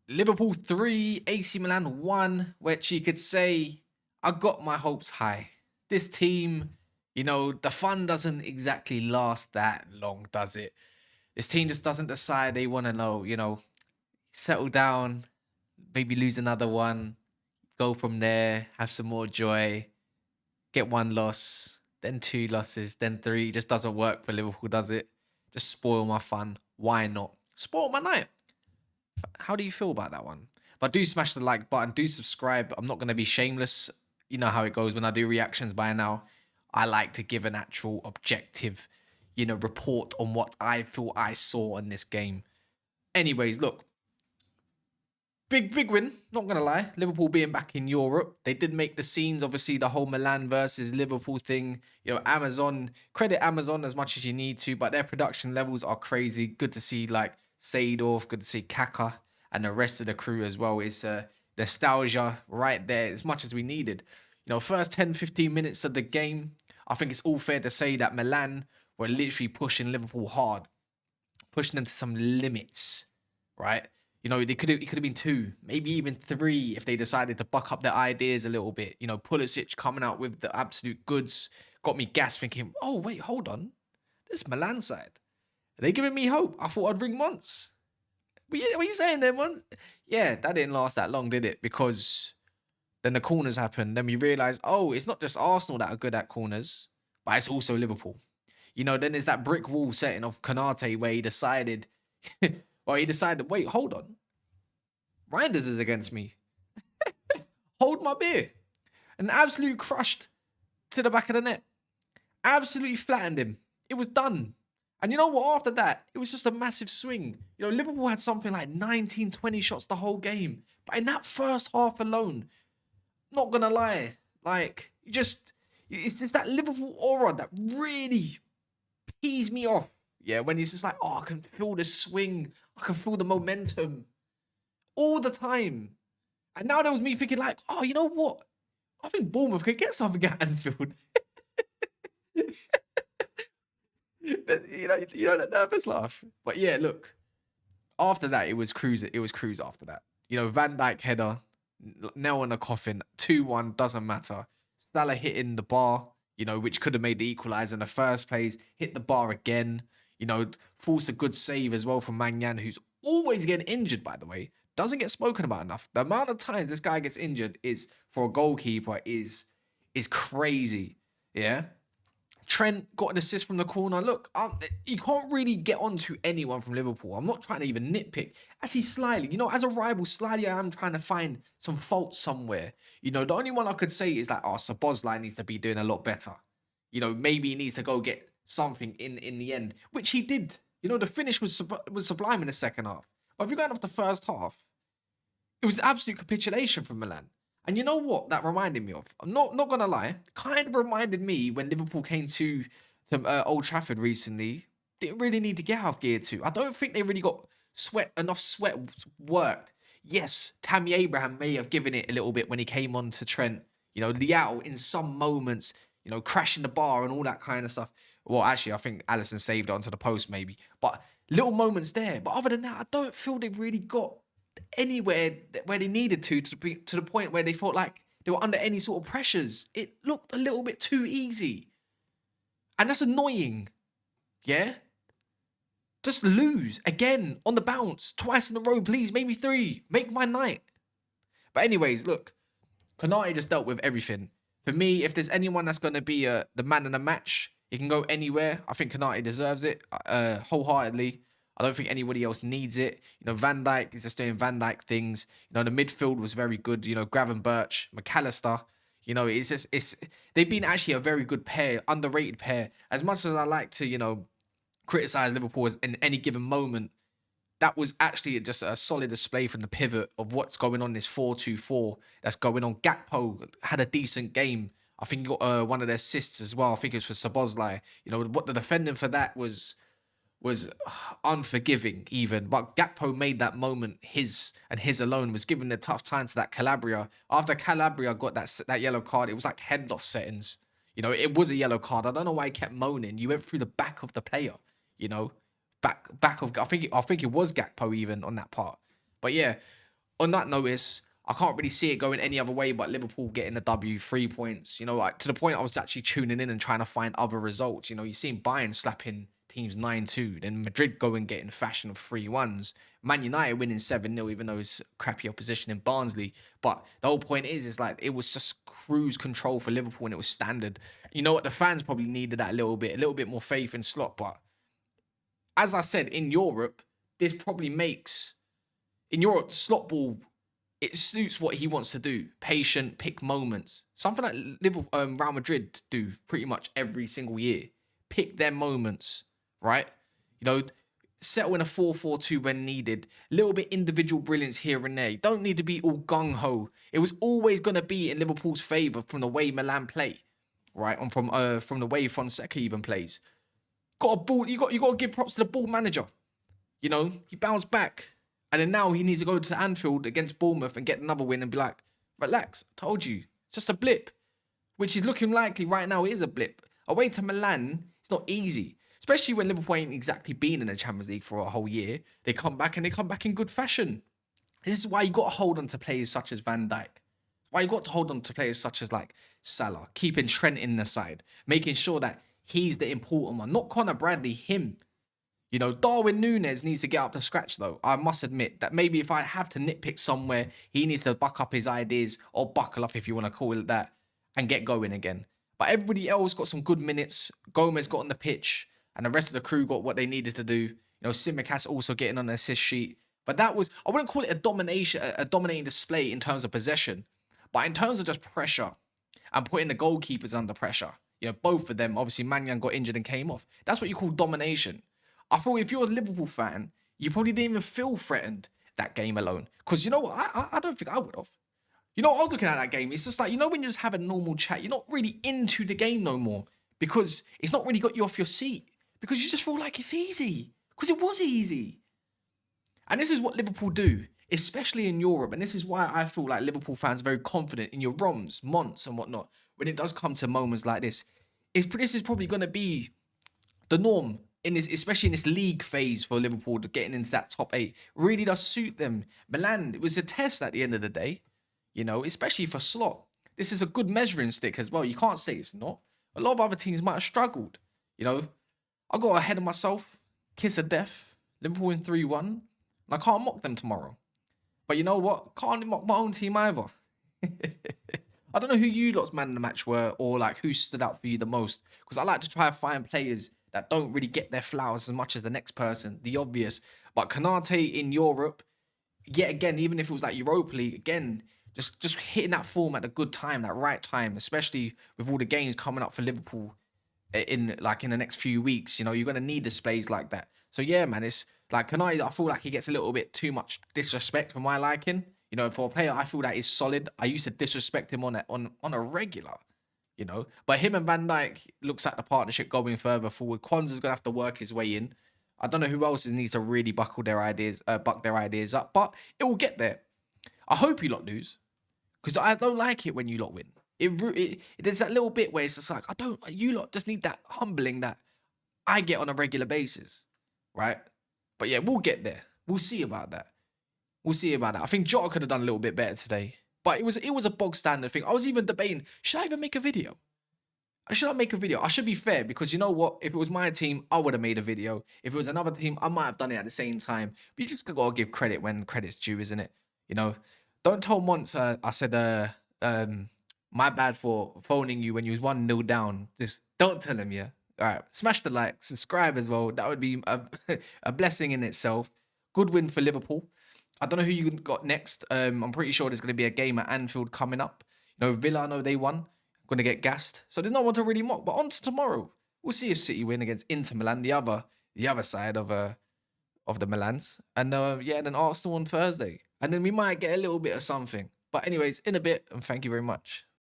Liverpool 3, AC Milan 1, which you could say I got my hopes high. This team, the fun doesn't exactly last that long, does it? This team just doesn't decide they want to settle down, maybe lose another one, go from there, have some more joy, get one loss, then two losses, then three. It just doesn't work for Liverpool, does it? Just spoil my fun. Why not? Spoil my night. How do you feel about that one? But do smash the like button, do subscribe. I'm not going to be shameless. You know how it goes when I do reactions by now. I like to give an actual objective, report on what I feel I saw in this game. Anyways, look, big win, not gonna lie. Liverpool being back in Europe, they did make the scenes. Obviously, the whole Milan versus Liverpool thing. Amazon, credit Amazon as much as you need to, but their production levels are crazy. Good to see like Seedorf, good to see Kaka and the rest of the crew as well. It's nostalgia right there, as much as we needed. First 10, 15 minutes of the game, I think it's all fair to say that Milan were literally pushing Liverpool hard, pushing them to some limits, right? It could have been two, maybe even three if they decided to buck up their ideas a little bit. Pulisic coming out with the absolute goods got me gas thinking, oh, wait, hold on. This Milan side. Are they giving me hope? I thought I'd ring once. What are you saying there, man? Yeah, that didn't last that long, did it? Because then the corners happened. Then we realised, oh, it's not just Arsenal that are good at corners, but it's also Liverpool. Then there's that brick wall setting of KONATE where he decided, wait, hold on. Reinders is against me. Hold my beer. An absolute crushed to the back of the net. Absolutely flattened him. It was done. And you know what? After that, it was just a massive swing. Liverpool had something like 19, 20 shots the whole game. But in that first half alone, not gonna lie, it's just that Liverpool aura that really pees me off. Yeah, when it's just like, oh, I can feel the swing. I can feel the momentum all the time. And now there was me thinking like, oh, you know what? I think Bournemouth could get something at Anfield. That nervous laugh. But yeah, look. After that, it was cruise. It was cruise after that. Van Dijk header, nail in the coffin. 2-1 doesn't matter. Salah hitting the bar. Which could have made the equaliser in the first place. Hit the bar again. Force a good save as well from Magnan, who's always getting injured, by the way. Doesn't get spoken about enough. The amount of times this guy gets injured is for a goalkeeper is crazy. Yeah. Trent got an assist from the corner. Look, you can't really get onto anyone from Liverpool. I'm not trying to even nitpick. Actually, slightly, as a rival, slightly I am trying to find some fault somewhere. The only one I could say is that, Szoboszlai needs to be doing a lot better. Maybe he needs to go get something in the end, which he did. The finish was sublime in the second half. But if you're going off the first half, it was absolute capitulation from Milan. And you know what that reminded me of? I'm not gonna lie. Kind of reminded me when Liverpool came to Old Trafford recently. Didn't really need to get out of gear too. I don't think they really got enough sweat worked. Yes, Tammy Abraham may have given it a little bit when he came on to Trent. Liao in some moments, crashing the bar and all that kind of stuff. Well, actually, I think Alisson saved it onto the post maybe. But little moments there. But other than that, I don't feel they've really got anywhere where they needed to the point where they felt like they were under any sort of pressures. It looked a little bit too easy. And that's annoying. Yeah? Just lose again on the bounce. Twice in a row, please. Maybe three. Make my night. But anyways, look. KONATE just dealt with everything. For me, if there's anyone that's going to be the man in the match, he can go anywhere. I think KONATE deserves it wholeheartedly. I don't think anybody else needs it. Van Dijk is just doing Van Dijk things. The midfield was very good. Gravenberch, McAllister. They've been actually a very good pair, underrated pair. As much as I like to, criticize Liverpool in any given moment, that was actually just a solid display from the pivot of what's going on in this 4-2-4 that's going on. Gakpo had a decent game. I think he got one of their assists as well. I think it was for Szoboszlai. What the defending for that was unforgiving even. But Gakpo made that moment his alone, was giving a tough time to that Calabria. After Calabria got that yellow card, it was like head loss settings. It was a yellow card. I don't know why he kept moaning. You went through the back of the player, back of, I think it was Gakpo even on that part. But yeah, On that notice, I can't really see it going any other way but Liverpool getting the W, 3 points. You know, like to the point I was actually tuning in and trying to find other results. You know, you seen Bayern slapping teams 9-2, then Madrid going getting fashion of 3-1s. Man United winning 7-0, even though it's crappy opposition in Barnsley. But the whole point is like it was just cruise control for Liverpool and it was standard. You know what? The fans probably needed that a little bit more faith in Slot. But as I said, in Europe, this probably makes in Europe, slot ball, it suits what he wants to do. Patient, pick moments. Something like Liverpool, Real Madrid do pretty much every single year. Pick their moments, right? You know, settle in a 4-4-2 when needed. Little bit individual brilliance here and there. You don't need to be all gung-ho. It was always going to be in Liverpool's favour from the way Milan play, right? And from the way Fonseca even plays. Got a ball. You got to give props to the ball manager. You know, he bounced back. And then now he needs to go to Anfield against Bournemouth and get another win and be like, relax, told you. It's just a blip. Which is looking likely right now. It is a blip. Away to Milan, it's not easy. Especially when Liverpool ain't exactly been in the Champions League for a whole year. They come back in good fashion. This is why you got to hold on to players such as Van Dijk. Why you got to hold on to players such as like Salah. Keeping Trent in the side. Making sure that he's the important one. Not Conor Bradley, him. You know, Darwin Núñez needs to get up to scratch, though. I must admit that maybe if I have to nitpick somewhere, he needs to buck up his ideas or buckle up, if you want to call it that, and get going again. But everybody else got some good minutes. Gomez got on the pitch, and the rest of the crew got what they needed to do. You know, Tsimikas also getting on the assist sheet. But that was, I wouldn't call it a dominating display in terms of possession, but in terms of just pressure and putting the goalkeepers under pressure. You know, both of them, obviously, Mangan got injured and came off. That's what you call domination. I thought if you're a Liverpool fan, you probably didn't even feel threatened that game alone. Because you know what? I don't think I would have. You know, I was looking at that game. It's just like, you know, when you just have a normal chat, you're not really into the game no more. Because it's not really got you off your seat. Because you just feel like it's easy. Because it was easy. And this is what Liverpool do, especially in Europe. And this is why I feel like Liverpool fans are very confident in your Roms, Monts and whatnot. When it does come to moments like this. This is probably going to be the norm. In this, especially in this league phase for Liverpool, to getting into that top 8 really does suit them. Milan, it was a test at the end of the day, you know, especially for Slot. This is a good measuring stick as well. You can't say it's not. A lot of other teams might have struggled. You know, I got ahead of myself, kiss of death, Liverpool in 3-1. And I can't mock them tomorrow. But you know what? Can't mock my own team either. I don't know who you lot's man of the match were or like who stood out for you the most. Because I like to try and find players that don't really get their flowers as much as the next person, the obvious. But KONATE in Europe, yet again, even if it was like Europa League, again, just hitting that form at a good time, that right time, especially with all the games coming up for Liverpool in the next few weeks. You know, you're gonna need displays like that. So yeah, man, it's like KONATE, I feel like he gets a little bit too much disrespect for my liking. You know, for a player I feel that is solid. I used to disrespect him on a regular. You know, but him and Van Dijk looks like the partnership going further forward. Kwanzaa's gonna have to work his way in. I don't know who else needs to really buck their ideas up, but it will get there. I hope you lot lose, because I don't like it when you lot win. There's that little bit where it's just like you lot just need that humbling that I get on a regular basis, right? But yeah, we'll get there. We'll see about that. I think Jota could have done a little bit better today. But it was a bog standard thing. I was even debating, should I even make a video? I should be fair, because you know what? If it was my team, I would have made a video. If it was another team, I might have done it at the same time. But you just gotta give credit when credit's due, isn't it? You know, don't tell Monts I said my bad for phoning you when you was 1-0 down. Just don't tell him, yeah. All right, smash the like, subscribe as well. That would be a blessing in itself. Good win for Liverpool. I don't know who you got next. I'm pretty sure there's going to be a game at Anfield coming up. You know, Villa, I know they won. Going to get gassed. So there's no one to really mock. But on to tomorrow. We'll see if City win against Inter Milan, the other side of the Milans. And yeah, then Arsenal on Thursday. And then we might get a little bit of something. But anyways, in a bit, and thank you very much.